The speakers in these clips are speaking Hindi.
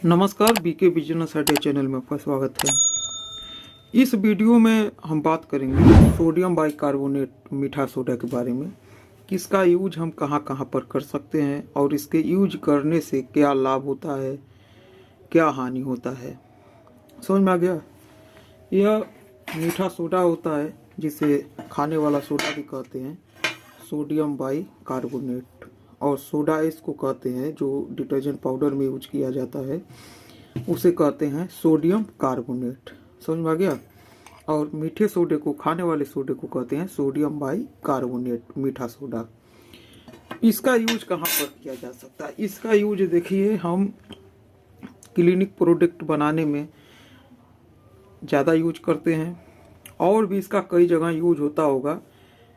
नमस्कार, बीके बिजनेस आइडिया चैनल में आपका स्वागत है। इस वीडियो में हम बात करेंगे सोडियम बाइकार्बोनेट मीठा सोडा के बारे में कि इसका यूज हम कहां कहां पर कर सकते हैं और इसके यूज करने से क्या लाभ होता है, क्या हानि होता है। समझ में आ गया? यह मीठा सोडा होता है जिसे खाने वाला सोडा भी कहते हैं, सोडियम बाइकार्बोनेट, और सोडा इसको कहते हैं जो डिटर्जेंट पाउडर में यूज किया जाता है उसे कहते हैं सोडियम कार्बोनेट। समझ में आ गया? और मीठे सोडे को, खाने वाले सोडे को कहते हैं सोडियम बाइकार्बोनेट मीठा सोडा। इसका यूज कहाँ पर किया जा सकता है? इसका यूज देखिए, हम क्लिनिक प्रोडक्ट बनाने में ज़्यादा यूज करते हैं और भी इसका कई जगह यूज होता होगा,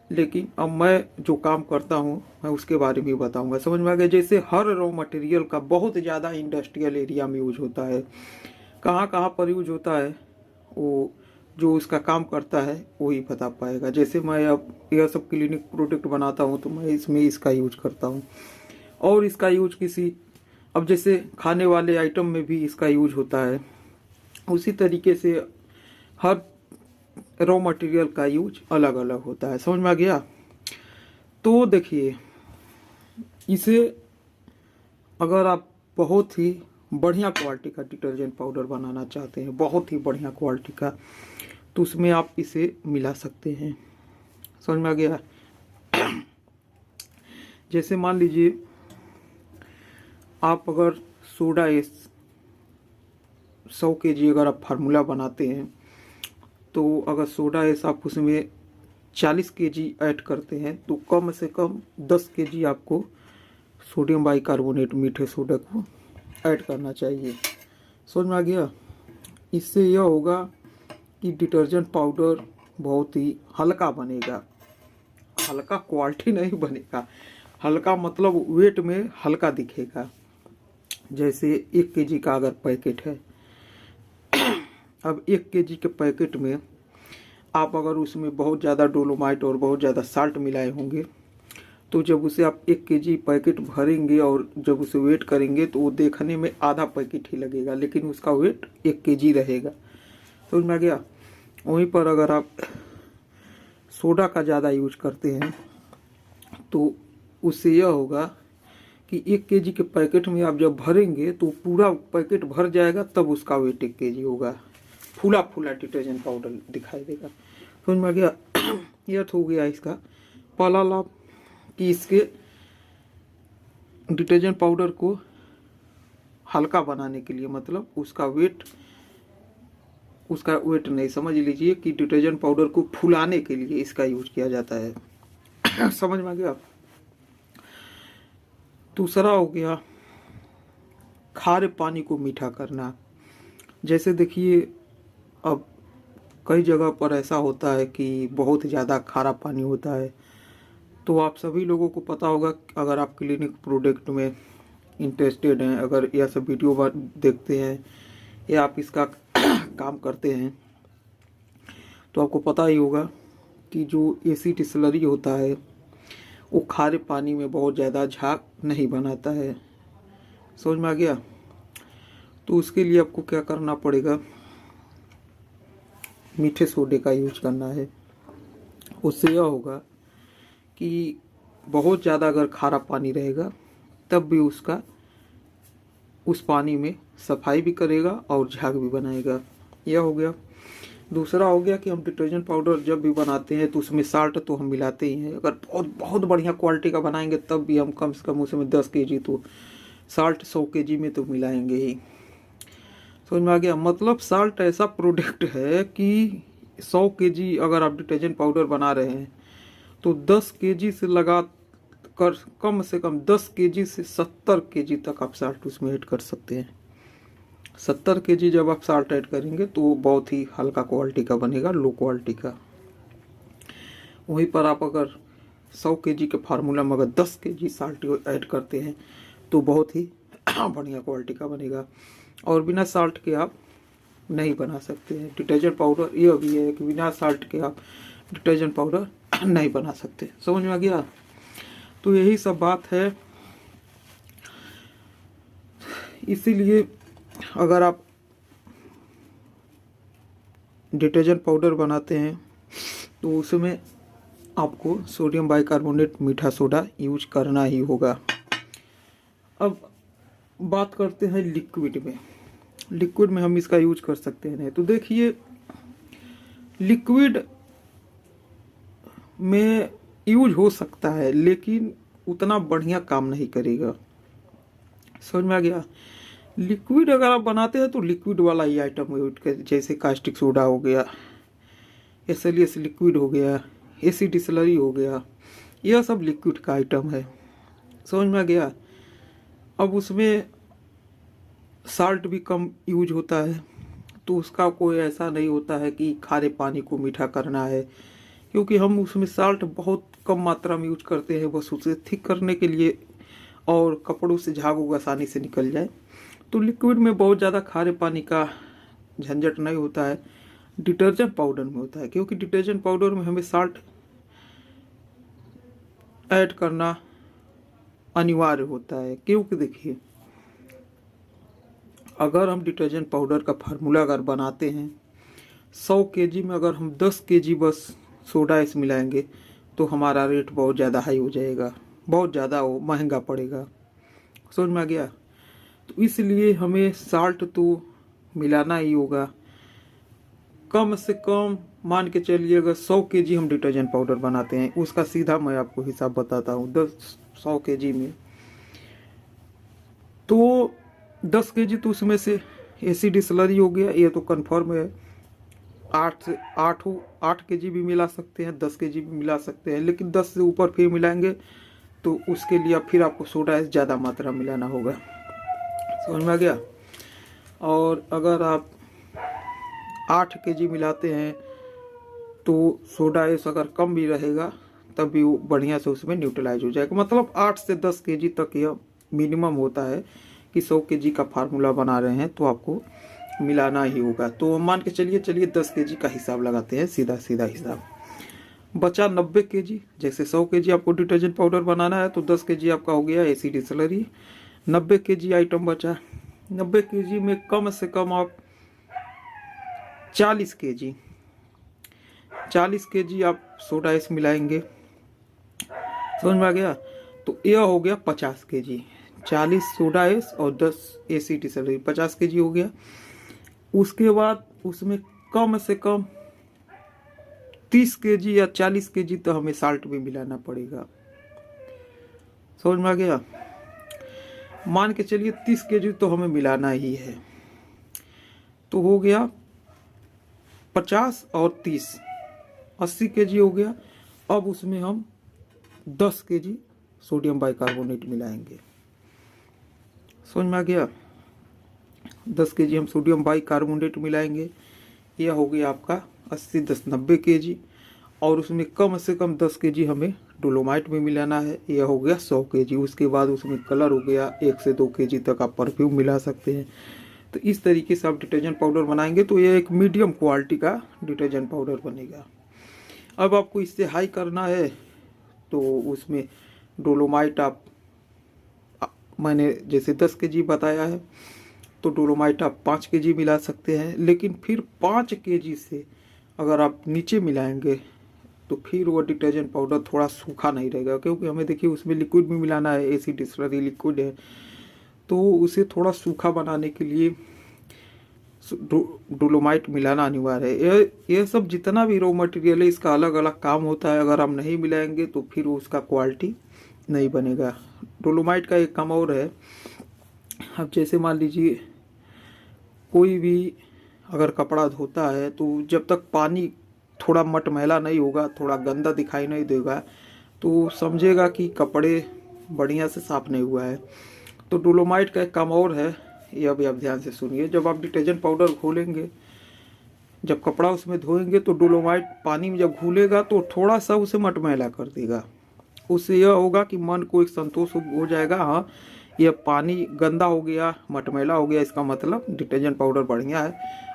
लेकिन अब मैं जो काम करता हूँ मैं उसके बारे में बताऊंगा। समझ में आ गया? जैसे हर रॉ मटेरियल का बहुत ज़्यादा इंडस्ट्रियल एरिया में यूज होता है। कहाँ कहाँ पर यूज होता है वो जो उसका काम करता है वही बता पाएगा। जैसे मैं अब यह सब क्लिनिक प्रोडक्ट बनाता हूँ तो मैं इसमें इसका यूज करता हूँ, और इसका यूज किसी, अब जैसे खाने वाले आइटम में भी इसका यूज होता है, उसी तरीके से हर रॉ मटेरियल का यूज अलग अलग होता है। समझ में आ गया? तो देखिए, इसे अगर आप बहुत ही बढ़िया क्वालिटी का डिटर्जेंट पाउडर बनाना चाहते हैं, बहुत ही बढ़िया क्वालिटी का, तो उसमें आप इसे मिला सकते हैं। समझ में आ गया? जैसे मान लीजिए आप अगर सोडा 100 kg अगर आप फार्मूला बनाते हैं, तो अगर सोडा एस आप उसमें 40 kg ऐड करते हैं तो कम से कम 10 kg आपको सोडियम बाइकार्बोनेट मीठे सोडा को ऐड करना चाहिए। समझ में आ गया? इससे यह होगा कि डिटर्जेंट पाउडर बहुत ही हल्का बनेगा। हल्का क्वालिटी नहीं बनेगा, हल्का मतलब वेट में हल्का दिखेगा। जैसे 1 kg का अगर पैकेट है, अब 1 kg के पैकेट में आप अगर उसमें बहुत ज़्यादा डोलोमाइट और बहुत ज़्यादा साल्ट मिलाए होंगे, तो जब उसे आप 1 kg पैकेट भरेंगे और जब उसे वेट करेंगे तो वो देखने में आधा पैकेट ही लगेगा, लेकिन उसका वेट 1 kg रहेगा। समझ में आ गया? वहीं पर अगर आप सोडा का ज़्यादा यूज करते हैं तो उससे यह होगा कि 1 kg के पैकेट में आप जब भरेंगे तो पूरा पैकेट भर जाएगा, तब उसका वेट 1 kg होगा। फूला फूला डिटर्जेंट पाउडर दिखाई देगा। समझ में आ गया? यह तो हो गया इसका पहला लाभ कि इसके डिटर्जेंट पाउडर को हल्का बनाने के लिए, मतलब उसका वेट नहीं, समझ लीजिए कि डिटर्जेंट पाउडर को फुलाने के लिए इसका यूज किया जाता है। समझ में आ गया? दूसरा हो गया खारे पानी को मीठा करना। जैसे देखिए, अब कई जगह पर ऐसा होता है कि बहुत ज़्यादा खारा पानी होता है, तो आप सभी लोगों को पता होगा, अगर आप क्लिनिक प्रोडक्ट में इंटरेस्टेड हैं, अगर यह सब वीडियो देखते हैं या आप इसका काम करते हैं, तो आपको पता ही होगा कि जो एसिड स्लरी होता है वो खारे पानी में बहुत ज़्यादा झाग नहीं बनाता है। समझ में आ गया? तो उसके लिए आपको क्या करना पड़ेगा, मीठे सोडे का यूज करना है। उससे यह होगा कि बहुत ज़्यादा अगर खारा पानी रहेगा तब भी उस पानी में सफाई भी करेगा और झाग भी बनाएगा। यह हो गया। दूसरा हो गया कि हम डिटर्जेंट पाउडर जब भी बनाते हैं तो उसमें साल्ट तो हम मिलाते ही हैं। अगर बहुत बहुत बढ़िया क्वालिटी का बनाएंगे तब भी हम कम से कम उसमें 10 kg तो साल्ट 100 kg में तो मिलाएंगे ही। समझ में आ गया? मतलब साल्ट ऐसा प्रोडक्ट है कि 100 kg अगर आप डिटर्जेंट पाउडर बना रहे हैं तो 10 kg से लगा कर कम से कम 10 kg से 70 kg तक आप साल्ट उसमें ऐड कर सकते हैं। 70 kg जब आप साल्ट ऐड करेंगे तो वो बहुत ही हल्का क्वालिटी का बनेगा, लो क्वालिटी का। वहीं पर आप अगर 100 kg के फार्मूला में अगर 10 kg साल्ट ऐड करते हैं तो बहुत ही बढ़िया क्वालिटी का बनेगा, और बिना साल्ट के आप नहीं बना सकते हैं डिटर्जेंट पाउडर। यह भी है कि बिना साल्ट के आप डिटर्जेंट पाउडर नहीं बना सकते। समझ में आ गया? तो यही सब बात है। इसीलिए अगर आप डिटर्जेंट पाउडर बनाते हैं तो उसमें आपको सोडियम बाइकार्बोनेट मीठा सोडा यूज करना ही होगा। अब बात करते हैं लिक्विड में। लिक्विड में हम इसका यूज कर सकते हैं। तो देखिए, लिक्विड में यूज हो सकता है लेकिन उतना बढ़िया काम नहीं करेगा। समझ में आ गया? लिक्विड अगर आप बनाते हैं तो लिक्विड वाला ही आइटम यूज कर, जैसे कास्टिक सोडा हो गया, SLS लिक्विड हो गया, एसिड डिसलरी हो गया, यह सब लिक्विड का आइटम है। समझ में आ गया? अब उसमें साल्ट भी कम यूज होता है, तो उसका कोई ऐसा नहीं होता है कि खारे पानी को मीठा करना है, क्योंकि हम उसमें साल्ट बहुत कम मात्रा में यूज करते हैं, बस उसे थिक करने के लिए और कपड़ों से झाग उग आसानी से निकल जाए। तो लिक्विड में बहुत ज़्यादा खारे पानी का झंझट नहीं होता है, डिटर्जेंट पाउडर में होता है, क्योंकि डिटर्जेंट पाउडर में हमें साल्ट ऐड करना अनिवार्य होता है। क्योंकि देखिए, अगर हम डिटर्जेंट पाउडर का फार्मूला अगर बनाते हैं 100 kg में अगर हम 10 kg बस सोडा इस मिलाएंगे तो हमारा रेट बहुत ज़्यादा हाई हो जाएगा, बहुत ज़्यादा वो महंगा पड़ेगा। समझ में आ गया? तो इसलिए हमें साल्ट तो मिलाना ही होगा। कम से कम मान के चलिए, अगर 100 kg हम डिटर्जेंट पाउडर बनाते हैं, उसका सीधा मैं आपको हिसाब बताता हूँ। 100 kg में तो 10 kg तो उसमें से एसिड डिसलरी हो गया, ये तो कन्फर्म है। 8 kg भी मिला सकते हैं, 10 kg भी मिला सकते हैं, लेकिन 10 से ऊपर फिर मिलाएंगे तो उसके लिए फिर आपको सोडा ज़्यादा मात्रा मिलाना होगा। समझ में आ गया? और अगर आप 8 kg मिलाते हैं तो सोडा एस अगर कम भी रहेगा तब भी वो बढ़िया से उसमें न्यूट्रलाइज हो जाएगा। मतलब 8 से 10 kg तक यह मिनिमम होता है कि 100 kg का फार्मूला बना रहे हैं तो आपको मिलाना ही होगा। तो मान के चलिए 10 kg का हिसाब लगाते हैं, सीधा सीधा हिसाब। बचा 90 kg। जैसे 100 kg आपको डिटर्जेंट पाउडर बनाना है तो 10 kg आपका हो गया एसिड डिसलरी, 90 kg आइटम बचा। 90 kg में कम से कम आप 40 kg आप सोडा इस मिलाएंगे। समझ में आ गया? तो यह हो गया 50 kg। 40 सोडा एस और 10 एसिड डिसलरी, 50 kg हो गया। उसके बाद उसमें कम से कम 30 kg या 40 kg तो हमें साल्ट भी मिलाना पड़ेगा। समझ में आ गया? मान के चलिए 30 kg तो हमें मिलाना ही है, तो हो गया 50 और 30, 80 kg हो गया। अब उसमें हम 10 kg सोडियम बाइकार्बोनेट मिलाएंगे। समझ में आ गया? 10 kg हम सोडियम बाइकार्बोनेट मिलाएंगे, यह हो गया आपका 80 10 90 kg। और उसमें कम से कम 10 kg हमें डोलोमाइट में मिलाना है, यह हो गया 100 kg। उसके बाद उसमें कलर हो गया 1 से 2 kg तक आप परफ्यूम मिला सकते हैं। तो इस तरीके से आप डिटर्जेंट पाउडर बनाएंगे तो यह एक मीडियम क्वालिटी का डिटर्जेंट पाउडर बनेगा। अब आपको इससे हाई करना है तो उसमें डोलोमाइट मैंने जैसे 10 kg बताया है तो डोलोमाइट आप 5 kg मिला सकते हैं। लेकिन फिर 5 kg से अगर आप नीचे मिलाएंगे तो फिर वो डिटर्जेंट पाउडर थोड़ा सूखा नहीं रहेगा, क्योंकि हमें देखिए उसमें लिक्विड भी मिलाना है, एसिड डिसलरी लिक्विड है, तो उसे थोड़ा सूखा बनाने के लिए डोलोमाइट मिलाना अनिवार्य है। यह सब जितना भी रॉ मटेरियल है इसका अलग अलग काम होता है। अगर हम नहीं मिलाएंगे तो फिर उसका क्वालिटी नहीं बनेगा। डोलोमाइट का एक काम और है, अब जैसे मान लीजिए कोई भी अगर कपड़ा धोता है तो जब तक पानी थोड़ा मटमैला नहीं होगा, थोड़ा गंदा दिखाई नहीं देगा, तो समझेगा कि कपड़े बढ़िया से साफ नहीं हुआ है। तो डोलोमाइट का एक काम और है, यह भी आप ध्यान से सुनिए। जब आप डिटर्जेंट पाउडर घोलेंगे, जब कपड़ा उसमें धोएंगे तो डोलोमाइट पानी में जब घुलेगा तो थोड़ा सा उसे मटमैला कर देगा। उससे यह होगा कि मन को एक संतोष हो जाएगा, हाँ यह पानी गंदा हो गया, मटमैला हो गया, इसका मतलब डिटर्जेंट पाउडर बढ़िया है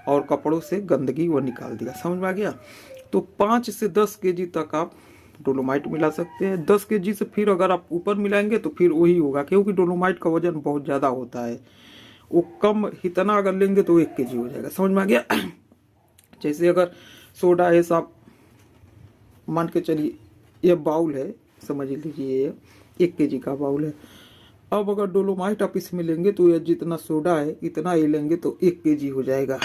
और कपड़ों से गंदगी वो निकाल देगा। समझ में आ गया? तो 5 से 10 kg तक आप डोलोमाइट मिला सकते हैं। 10 kg से फिर अगर आप ऊपर मिलाएंगे तो फिर वही होगा, क्योंकि डोलोमाइट का वजन बहुत ज़्यादा होता है वो कम इतना अगर लेंगे तो 1 kg हो जाएगा। समझ में आ गया? जैसे अगर सोडा है साहब, मान के चलिए ये बाउल है, समझ लीजिए ये 1 kg का बाउल है। अब अगर डोलोमाइट आप इसमें लेंगे तो ये जितना सोडा है इतना ही लेंगे तो 1 kg हो जाएगा।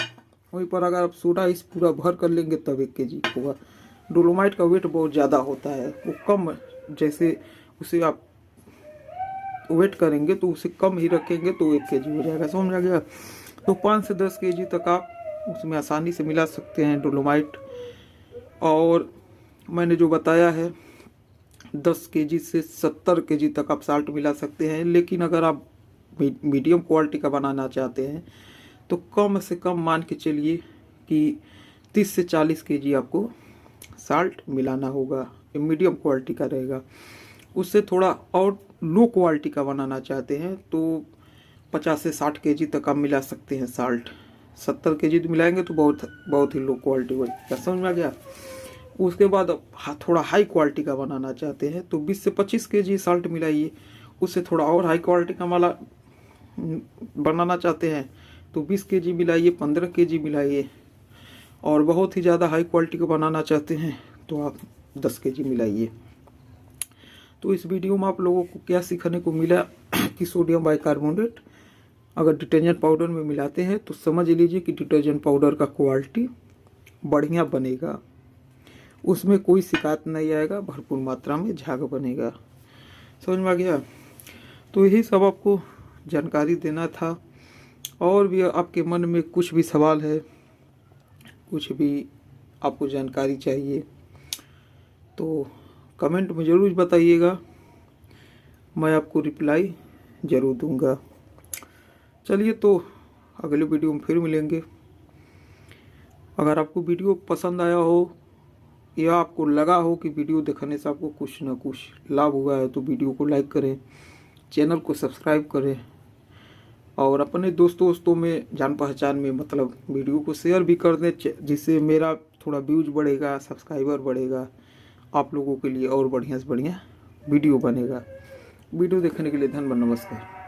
वहीं पर अगर आप सोडा इस पूरा भर कर लेंगे तब 1 kg होगा। डोलोमाइट का वेट बहुत ज़्यादा होता है, वो कम, जैसे उसे आप वेट करेंगे तो उसे कम ही रखेंगे तो 1 kg हो जाएगा। समझ आ गया? तो 5 से 10 kg तक आप उसमें आसानी से मिला सकते हैं डोलोमाइट। और मैंने जो बताया है 10 kg से 70 kg तक आप साल्ट मिला सकते हैं। लेकिन अगर आप मीडियम क्वालिटी का बनाना चाहते हैं तो कम से कम मान के चलिए कि 30 से 40 kg आपको साल्ट मिलाना होगा। ये मीडियम क्वालिटी का रहेगा। उससे थोड़ा और लो क्वालिटी का बनाना चाहते हैं तो 50 से 60 kg तक आप मिला सकते हैं साल्ट। 70 kg मिलाएंगे तो बहुत ही लो क्वालिटी हो जाएगा। समझ में आ गया? उसके बाद थोड़ा हाई क्वालिटी का बनाना चाहते हैं तो 20 से 25 kg साल्ट मिलाइए। उससे थोड़ा और हाई क्वालिटी का माला बनाना चाहते हैं तो 20 kg मिलाइए, 15 kg मिलाइए। और बहुत ही ज़्यादा हाई क्वालिटी का बनाना चाहते हैं तो आप 10 kg मिलाइए। तो इस वीडियो में आप लोगों को क्या सीखने को मिला कि सोडियम बाइकार्बोनेट अगर डिटर्जेंट पाउडर में मिलाते हैं तो समझ लीजिए कि डिटर्जेंट पाउडर का क्वालिटी बढ़िया बनेगा, उसमें कोई शिकायत नहीं आएगा, भरपूर मात्रा में झाग बनेगा। समझ में आ गया? तो यही सब आपको जानकारी देना था। और भी आपके मन में कुछ भी सवाल है, कुछ भी आपको जानकारी चाहिए तो कमेंट में ज़रूर बताइएगा, मैं आपको रिप्लाई ज़रूर दूंगा। चलिए तो अगले वीडियो में फिर मिलेंगे। अगर आपको वीडियो पसंद आया हो या आपको लगा हो कि वीडियो देखने से आपको कुछ ना कुछ लाभ हुआ है तो वीडियो को लाइक करें, चैनल को सब्सक्राइब करें और अपने दोस्तों में जान पहचान में मतलब वीडियो को शेयर भी कर दें, जिससे मेरा थोड़ा व्यूज बढ़ेगा, सब्सक्राइबर बढ़ेगा, आप लोगों के लिए और बढ़िया से बढ़िया वीडियो बनेगा। वीडियो देखने के लिए धन्यवाद, नमस्कार।